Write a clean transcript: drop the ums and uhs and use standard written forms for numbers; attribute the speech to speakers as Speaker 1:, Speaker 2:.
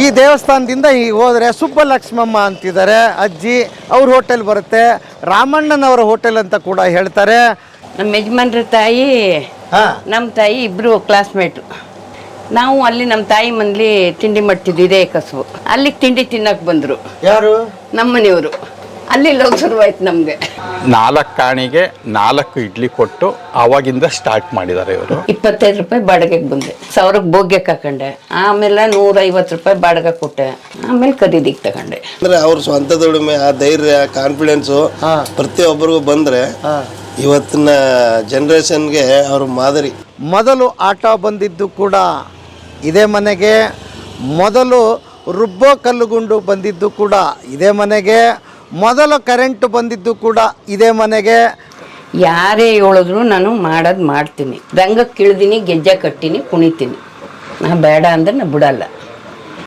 Speaker 1: ಈ ದೇವಸ್ಥಾನದಿಂದ ಈ ಹೋದರೆ ಸುಬ್ಬಲಕ್ಷ್ಮಮ್ಮ ಅಂತಿದ್ದಾರೆ ಅಜ್ಜಿ, ಅವ್ರ ಹೋಟೆಲ್ ಬರುತ್ತೆ, ರಾಮಣ್ಣನವರ ಹೋಟೆಲ್ ಅಂತ ಕೂಡ ಹೇಳ್ತಾರೆ.
Speaker 2: ನಮ್ಮ ಯಜಮಾನ್ರ ತಾಯಿ ನಮ್ಮ ತಾಯಿ ಇಬ್ಬರು ಕ್ಲಾಸ್ಮೇಟು. ನಾವು ಅಲ್ಲಿ ನಮ್ಮ ತಾಯಿ ಮನೇಲಿ ತಿಂಡಿ ಮಾಡ್ತಿದ್ವಿ, ಇದೇ ಕಸುಬು. ಅಲ್ಲಿಗೆ ತಿಂಡಿ ತಿನ್ನಕ್ಕೆ ಬಂದರು.
Speaker 1: ಯಾರು?
Speaker 2: ನಮ್ಮನೆಯವರು. ಅಲ್ಲಿ ಲವ್ ಶುರುವಾಯ್ತು ನಮಗೆ.
Speaker 3: 4 ಕಾಣಿಗೆ 4 ಇಡ್ಲಿ ಕೊಟ್ಟು ಅವಾಗಿಂದ ಸ್ಟಾರ್ಟ್ ಮಾಡಿದ್ದಾರೆ ಇವರು.
Speaker 2: 25 ರೂಪಾಯಿ ಬಾಡಿಗೆಗೆ ಬಂದೆ, 1000ಕ್ಕೆ ಬೋಗ್ಯಕ್ಕೆ ಹಾಕೊಂಡೆ, ಆಮೇಲೆ 150 ರೂಪಾಯಿ ಬಾಡಿಗೆ ಕೊಟ್ಟೆ, ಆಮೇಲೆ ಖರೀದಿಗೆ ತಗೊಂಡೆ.
Speaker 4: ಅಂದ್ರೆ ಅವ್ರ ಸ್ವಂತ ದುಡಿಮೆ, ಆ ಧೈರ್ಯ, ಕಾನ್ಫಿಡೆನ್ಸು ಪ್ರತಿಯೊಬ್ಬರಿಗೂ ಬಂದ್ರೆ ಇವತ್ತಿನ ಜನರೇಷನ್ಗೆ ಅವ್ರ ಮಾದರಿ.
Speaker 1: ಮೊದಲು ಆಟೋ ಬಂದಿದ್ದು ಕೂಡ ಇದೇ ಮನೆಗೆ, ಮೊದಲು ರುಬ್ಬೋ ಕಲ್ಲುಗುಂಡು ಬಂದಿದ್ದು ಕೂಡ ಇದೇ ಮನೆಗೆ, ಮೊದಲು ಕರೆಂಟ್ ಬಂದಿದ್ದು ಕೂಡ ಇದೇ ಮನೆಗೆ.
Speaker 2: ಯಾರೇ ಹೇಳಿದ್ರು ನಾನು ಮಾಡೋದು ಮಾಡ್ತೀನಿ. ರಂಗಕ್ಕೆ ಇಳ್ದೀನಿ, ಗೆಜ್ಜೆ ಕಟ್ಟಿನಿ, ಕುಣಿತೀನಿ. ನಾ ಬೇಡ ಅಂದ್ರೆ ನಾ ಬಿಡಲ್ಲ.